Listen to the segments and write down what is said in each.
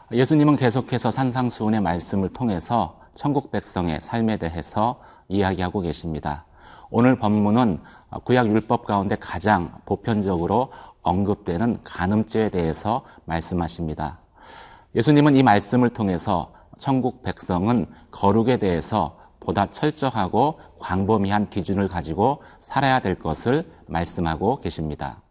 예수님은 계속해서 산상수훈의 말씀을 통해서 천국 백성의 삶에 대해서 이야기하고 계십니다. 오늘 본문은 구약 율법 가운데 가장 보편적으로 언급되는 간음죄에 대해서 말씀하십니다. 예수님은 이 말씀을 통해서 천국 백성은 거룩에 대해서 보다 철저하고 광범위한 기준을 가지고 살아야 될 것을 말씀하고 계십니다.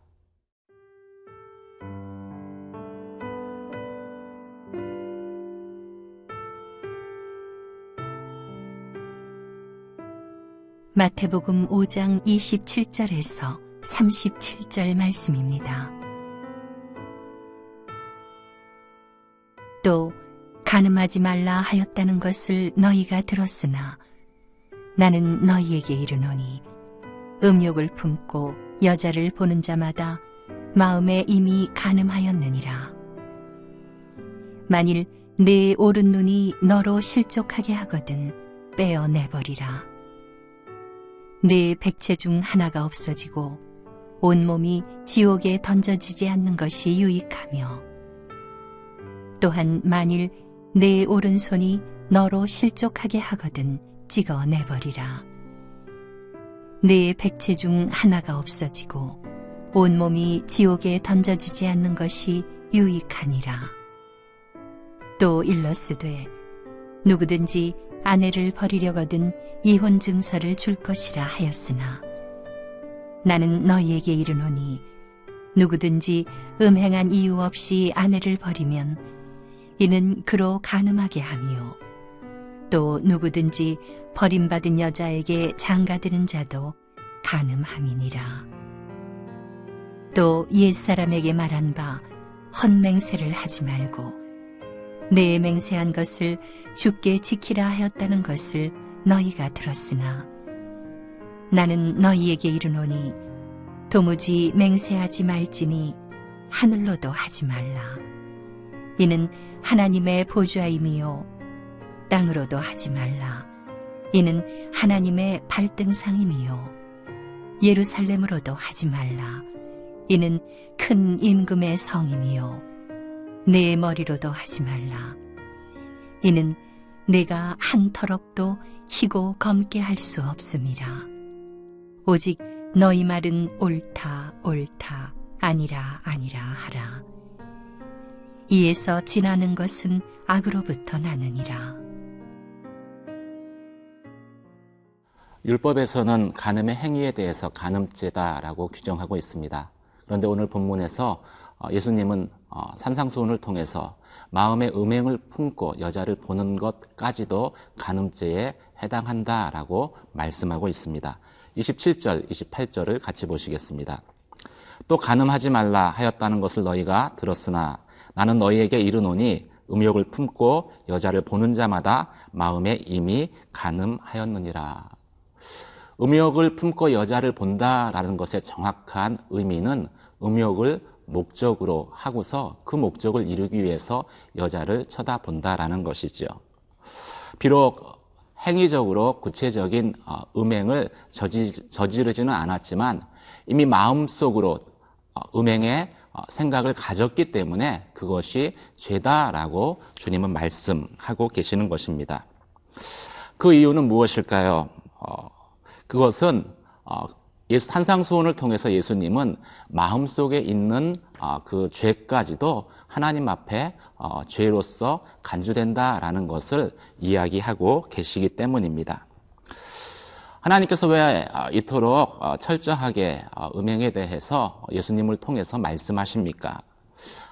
마태복음 5장 27절에서 37절 말씀입니다. 또 간음하지 말라 하였다는 것을 너희가 들었으나 나는 너희에게 이르노니 음욕을 품고 여자를 보는 자마다 마음에 이미 간음하였느니라. 만일 네 오른 눈이 너로 실족하게 하거든 빼어내버리라. 네 백체 중 하나가 없어지고 온몸이 지옥에 던져지지 않는 것이 유익하며, 또한 만일 네 오른손이 너로 실족하게 하거든 찍어내버리라. 네 백체 중 하나가 없어지고 온몸이 지옥에 던져지지 않는 것이 유익하니라. 또 일러스되 누구든지 아내를 버리려거든 이혼 증서를 줄 것이라 하였으나 나는 너희에게 이르노니 누구든지 음행한 이유 없이 아내를 버리면 이는 그로 간음하게 하며, 또 누구든지 버림받은 여자에게 장가드는 자도 간음함이니라. 또 옛사람에게 말한 바 헛맹세를 하지 말고 내 맹세한 것을 주께 지키라 하였다는 것을 너희가 들었으나 나는 너희에게 이르노니 도무지 맹세하지 말지니 하늘로도 하지 말라. 이는 하나님의 보좌임이요 땅으로도 하지 말라. 이는 하나님의 발등상임이요 예루살렘으로도 하지 말라. 이는 큰 임금의 성임이요 내 머리로도 하지 말라. 이는 내가 한 터럭도 희고 검게 할 수 없음이라. 오직 너희 말은 옳다 옳다 아니라 아니라 하라. 이에서 지나는 것은 악으로부터 나느니라. 율법에서는 간음의 행위에 대해서 간음죄다라고 규정하고 있습니다. 그런데 오늘 본문에서 예수님은 산상수훈을 통해서 마음의 음행을 품고 여자를 보는 것까지도 간음죄에 해당한다라고 말씀하고 있습니다. 27절, 28절을 같이 보시겠습니다. 또 간음하지 말라 하였다는 것을 너희가 들었으나 나는 너희에게 이르노니 음욕을 품고 여자를 보는 자마다 마음에 이미 간음하였느니라. 음욕을 품고 여자를 본다라는 것의 정확한 의미는 음욕을 목적으로 하고서 그 목적을 이루기 위해서 여자를 쳐다본다라는 것이죠. 비록 행위적으로 구체적인 음행을 저지르지는 않았지만 이미 마음속으로 음행의 생각을 가졌기 때문에 그것이 죄다라고 주님은 말씀하고 계시는 것입니다. 그 이유는 무엇일까요? 그것은 산상수훈을 통해서 예수님은 마음속에 있는 그 죄까지도 하나님 앞에 죄로서 간주된다라는 것을 이야기하고 계시기 때문입니다. 하나님께서 왜 이토록 철저하게 음행에 대해서 예수님을 통해서 말씀하십니까?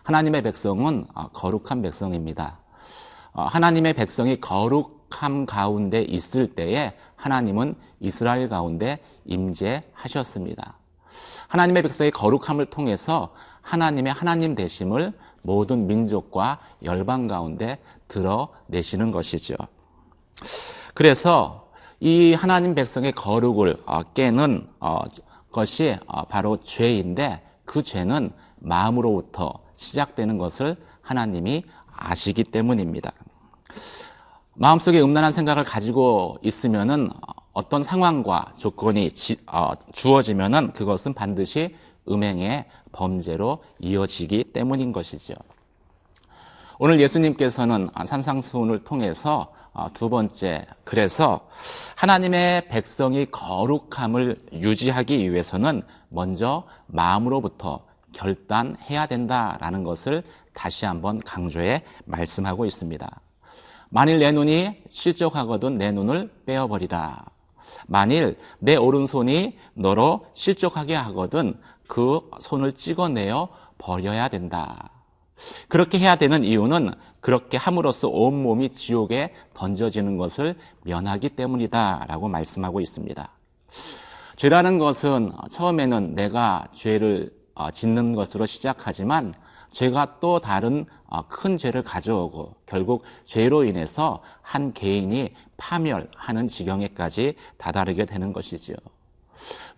하나님의 백성은 거룩한 백성입니다. 하나님의 백성이 거룩함 가운데 있을 때에 하나님은 이스라엘 가운데 임재하셨습니다. 하나님의 백성의 거룩함을 통해서 하나님의 하나님 되심을 모든 민족과 열방 가운데 드러내시는 것이죠. 그래서 이 하나님 백성의 거룩을 깨는 것이 바로 죄인데, 그 죄는 마음으로부터 시작되는 것을 하나님이 아시기 때문입니다. 마음속에 음란한 생각을 가지고 있으면은 어떤 상황과 조건이 주어지면은 그것은 반드시 음행의 범죄로 이어지기 때문인 것이죠. 오늘 예수님께서는 산상수훈을 통해서 두 번째, 그래서 하나님의 백성이 거룩함을 유지하기 위해서는 먼저 마음으로부터 결단해야 된다라는 것을 다시 한번 강조해 말씀하고 있습니다. 만일 내 눈이 실족하거든 내 눈을 빼어버리라. 만일 내 오른손이 너로 실족하게 하거든 그 손을 찍어내어 버려야 된다. 그렇게 해야 되는 이유는 그렇게 함으로써 온몸이 지옥에 던져지는 것을 면하기 때문이다라고 말씀하고 있습니다. 죄라는 것은 처음에는 내가 죄를 짓는 것으로 시작하지만 죄가 또 다른 큰 죄를 가져오고 결국 죄로 인해서 한 개인이 파멸하는 지경에까지 다다르게 되는 것이죠.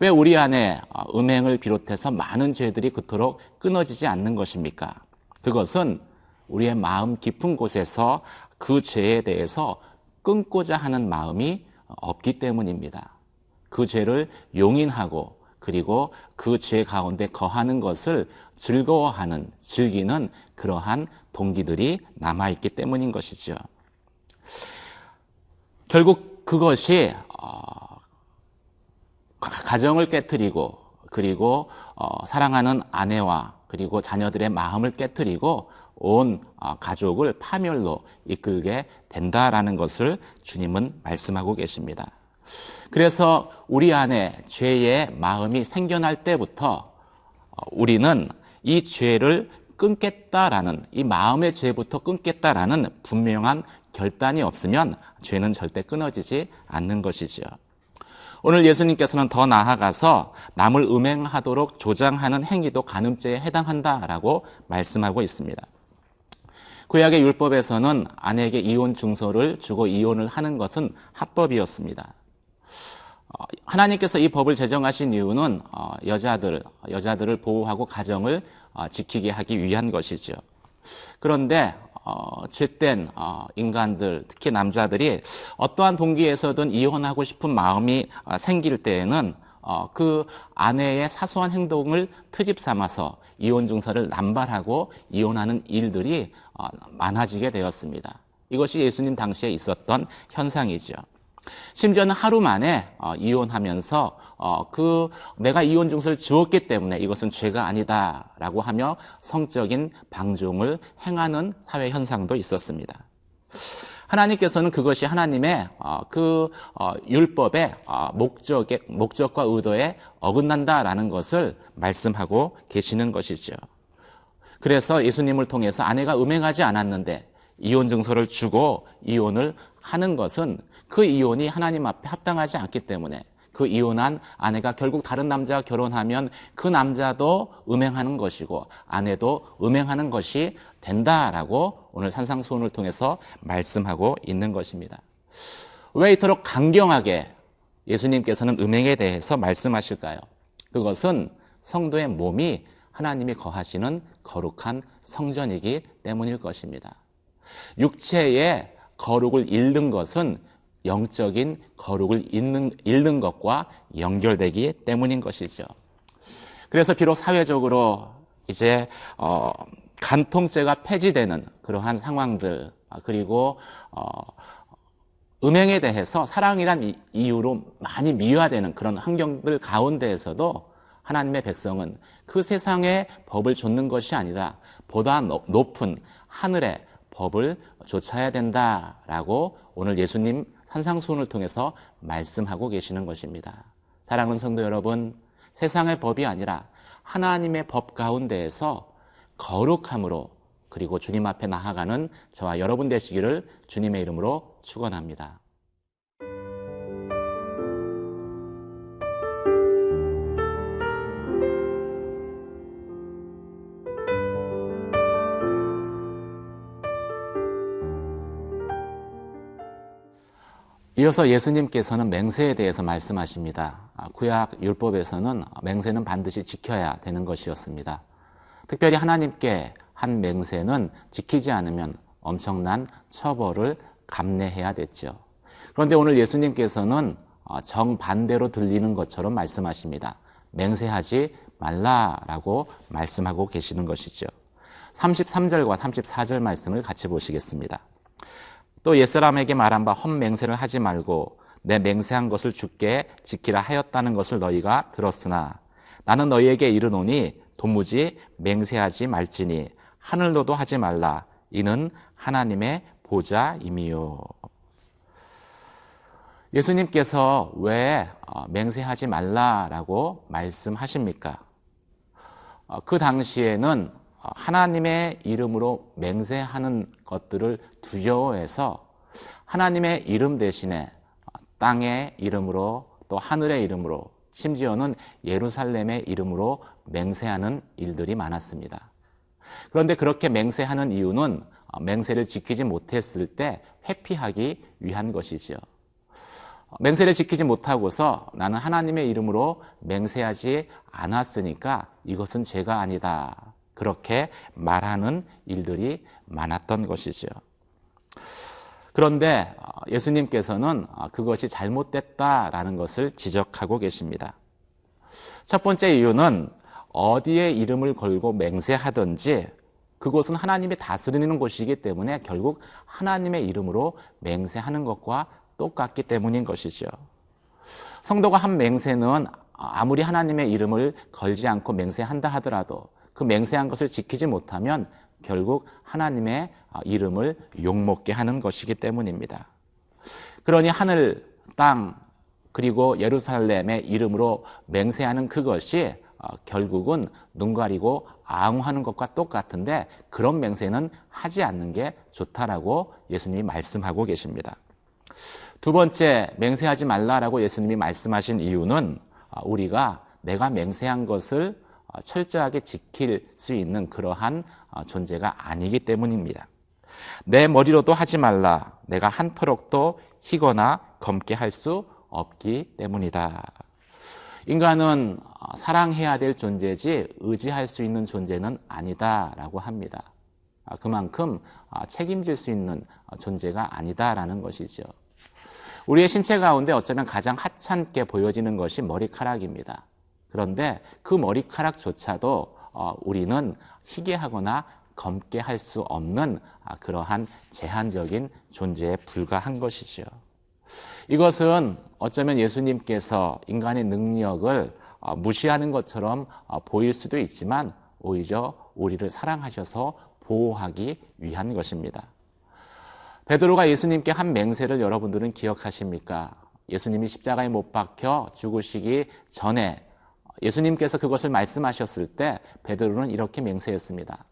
왜 우리 안에 음행을 비롯해서 많은 죄들이 그토록 끊어지지 않는 것입니까? 그것은 우리의 마음 깊은 곳에서 그 죄에 대해서 끊고자 하는 마음이 없기 때문입니다. 그 죄를 용인하고 그리고 그 죄 가운데 거하는 것을 즐거워하는, 즐기는 그러한 동기들이 남아있기 때문인 것이죠. 결국 그것이 가정을 깨트리고 그리고 사랑하는 아내와 그리고 자녀들의 마음을 깨트리고 온 가족을 파멸로 이끌게 된다라는 것을 주님은 말씀하고 계십니다. 그래서 우리 안에 죄의 마음이 생겨날 때부터 우리는 이 죄를 끊겠다라는, 이 마음의 죄부터 끊겠다라는 분명한 결단이 없으면 죄는 절대 끊어지지 않는 것이지요. 오늘 예수님께서는 더 나아가서 남을 음행하도록 조장하는 행위도 간음죄에 해당한다라고 말씀하고 있습니다. 구약의 율법에서는 아내에게 이혼 증서를 주고 이혼을 하는 것은 합법이었습니다. 하나님께서 이 법을 제정하신 이유는 여자들을 보호하고 가정을 지키게 하기 위한 것이죠. 그런데 죄된 인간들, 특히 남자들이 어떠한 동기에서든 이혼하고 싶은 마음이 생길 때에는 그 아내의 사소한 행동을 트집 삼아서 이혼 증서를 남발하고 이혼하는 일들이 많아지게 되었습니다. 이것이 예수님 당시에 있었던 현상이죠. 심지어는 하루 만에 이혼하면서 내가 이혼 증서를 주었기 때문에 이것은 죄가 아니다라고 하며 성적인 방종을 행하는 사회 현상도 있었습니다. 하나님께서는 그것이 하나님의 율법의 목적과 의도에 어긋난다라는 것을 말씀하고 계시는 것이죠. 그래서 예수님을 통해서 아내가 음행하지 않았는데 이혼 증서를 주고 이혼을 하는 것은 그 이혼이 하나님 앞에 합당하지 않기 때문에 그 이혼한 아내가 결국 다른 남자와 결혼하면 그 남자도 음행하는 것이고 아내도 음행하는 것이 된다라고 오늘 산상수훈을 통해서 말씀하고 있는 것입니다. 왜 이토록 강경하게 예수님께서는 음행에 대해서 말씀하실까요? 그것은 성도의 몸이 하나님이 거하시는 거룩한 성전이기 때문일 것입니다. 육체의 거룩을 잃는 것은 영적인 거룩을 잃는 것과 연결되기 때문인 것이죠. 그래서 비록 사회적으로 이제 간통죄가 폐지되는 그러한 상황들, 그리고 음행에 대해서 사랑이란 이유로 많이 미화되는 그런 환경들 가운데에서도 하나님의 백성은 그 세상의 법을 좇는 것이 아니라 보다 높은 하늘의 법을 좇아야 된다라고 오늘 예수님 산상수훈을 통해서 말씀하고 계시는 것입니다. 사랑하는 성도 여러분, 세상의 법이 아니라 하나님의 법 가운데에서 거룩함으로 그리고 주님 앞에 나아가는 저와 여러분 되시기를 주님의 이름으로 축원합니다. 이어서 예수님께서는 맹세에 대해서 말씀하십니다. 구약 율법에서는 맹세는 반드시 지켜야 되는 것이었습니다. 특별히 하나님께 한 맹세는 지키지 않으면 엄청난 처벌을 감내해야 됐죠. 그런데 오늘 예수님께서는 정반대로 들리는 것처럼 말씀하십니다. 맹세하지 말라라고 말씀하고 계시는 것이죠. 33절과 34절 말씀을 같이 보시겠습니다. 또 옛사람에게 말한 바 헛맹세를 하지 말고 내 맹세한 것을 주께 지키라 하였다는 것을 너희가 들었으나 나는 너희에게 이르노니 도무지 맹세하지 말지니 하늘로도 하지 말라. 이는 하나님의 보좌임이요. 예수님께서 왜 맹세하지 말라라고 말씀하십니까? 그 당시에는 하나님의 이름으로 맹세하는 것들을 두려워해서 하나님의 이름 대신에 땅의 이름으로 또 하늘의 이름으로 심지어는 예루살렘의 이름으로 맹세하는 일들이 많았습니다. 그런데 그렇게 맹세하는 이유는 맹세를 지키지 못했을 때 회피하기 위한 것이지요. 맹세를 지키지 못하고서 나는 하나님의 이름으로 맹세하지 않았으니까 이것은 죄가 아니다. 그렇게 말하는 일들이 많았던 것이죠. 그런데 예수님께서는 그것이 잘못됐다라는 것을 지적하고 계십니다. 첫 번째 이유는 어디에 이름을 걸고 맹세하든지 그곳은 하나님이 다스리는 곳이기 때문에 결국 하나님의 이름으로 맹세하는 것과 똑같기 때문인 것이죠. 성도가 한 맹세는 아무리 하나님의 이름을 걸지 않고 맹세한다 하더라도 그 맹세한 것을 지키지 못하면 결국 하나님의 이름을 욕먹게 하는 것이기 때문입니다. 그러니 하늘, 땅, 그리고 예루살렘의 이름으로 맹세하는 그것이 결국은 눈 가리고 앙호하는 것과 똑같은데 그런 맹세는 하지 않는 게 좋다라고 예수님이 말씀하고 계십니다. 두 번째, 맹세하지 말라라고 예수님이 말씀하신 이유는 우리가 내가 맹세한 것을 철저하게 지킬 수 있는 그러한 존재가 아니기 때문입니다. 내 머리로도 하지 말라. 내가 한터럭도 희거나 검게 할 수 없기 때문이다. 인간은 사랑해야 될 존재지 의지할 수 있는 존재는 아니다라고 합니다. 그만큼 책임질 수 있는 존재가 아니다라는 것이죠. 우리의 신체 가운데 어쩌면 가장 하찮게 보여지는 것이 머리카락입니다. 그런데 그 머리카락조차도 우리는 희게 하거나 검게 할 수 없는 그러한 제한적인 존재에 불과한 것이죠. 이것은 어쩌면 예수님께서 인간의 능력을 무시하는 것처럼 보일 수도 있지만 오히려 우리를 사랑하셔서 보호하기 위한 것입니다. 베드로가 예수님께 한 맹세를 여러분들은 기억하십니까? 예수님이 십자가에 못 박혀 죽으시기 전에 예수님께서 그것을 말씀하셨을 때 베드로는 이렇게 맹세했습니다.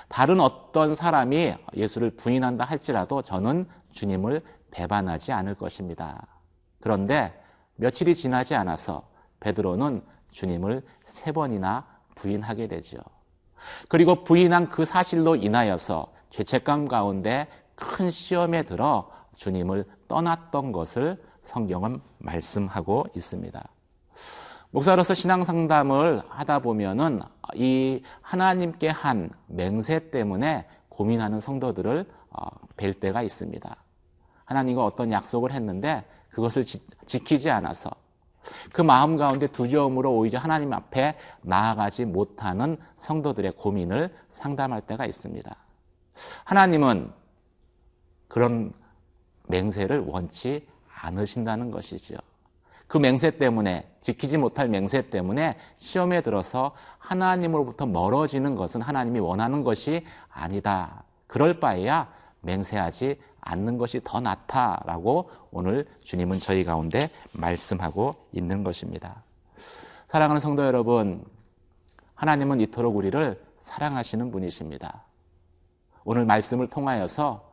다른 어떤 사람이 예수를 부인한다 할지라도 저는 주님을 배반하지 않을 것입니다. 그런데 며칠이 지나지 않아서 베드로는 주님을 3번이나 부인하게 되죠. 그리고 부인한 그 사실로 인하여서 죄책감 가운데 큰 시험에 들어 주님을 떠났던 것을 성경은 말씀하고 있습니다. 목사로서 신앙 상담을 하다 보면은 이 하나님께 한 맹세 때문에 고민하는 성도들을 뵐 때가 있습니다. 하나님과 어떤 약속을 했는데 그것을 지키지 않아서 그 마음 가운데 두려움으로 오히려 하나님 앞에 나아가지 못하는 성도들의 고민을 상담할 때가 있습니다. 하나님은 그런 맹세를 원치 않으신다는 것이죠. 그 맹세 때문에, 지키지 못할 맹세 때문에 시험에 들어서 하나님으로부터 멀어지는 것은 하나님이 원하는 것이 아니다. 그럴 바에야 맹세하지 않는 것이 더 낫다라고 오늘 주님은 저희 가운데 말씀하고 있는 것입니다. 사랑하는 성도 여러분, 하나님은 이토록 우리를 사랑하시는 분이십니다. 오늘 말씀을 통하여서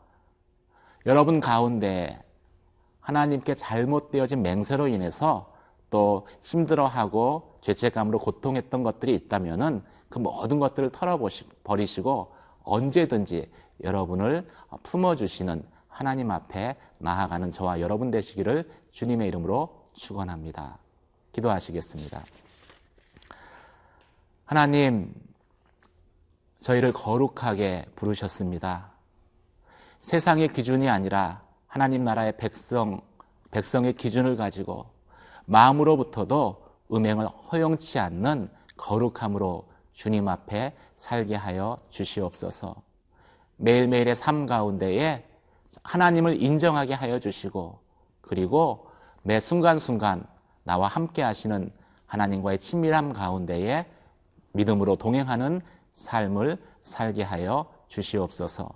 여러분 가운데 하나님께 잘못되어진 맹세로 인해서 또 힘들어하고 죄책감으로 고통했던 것들이 있다면은 그 모든 것들을 털어버리시고 언제든지 여러분을 품어주시는 하나님 앞에 나아가는 저와 여러분 되시기를 주님의 이름으로 축원합니다. 기도하시겠습니다. 하나님, 저희를 거룩하게 부르셨습니다. 세상의 기준이 아니라 하나님 나라의 백성의 기준을 가지고 마음으로부터도 음행을 허용치 않는 거룩함으로 주님 앞에 살게 하여 주시옵소서. 매일매일의 삶 가운데에 하나님을 인정하게 하여 주시고, 그리고 매 순간순간 나와 함께 하시는 하나님과의 친밀함 가운데에 믿음으로 동행하는 삶을 살게 하여 주시옵소서.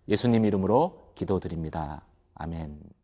예수님 이름으로 기도드립니다. 아멘.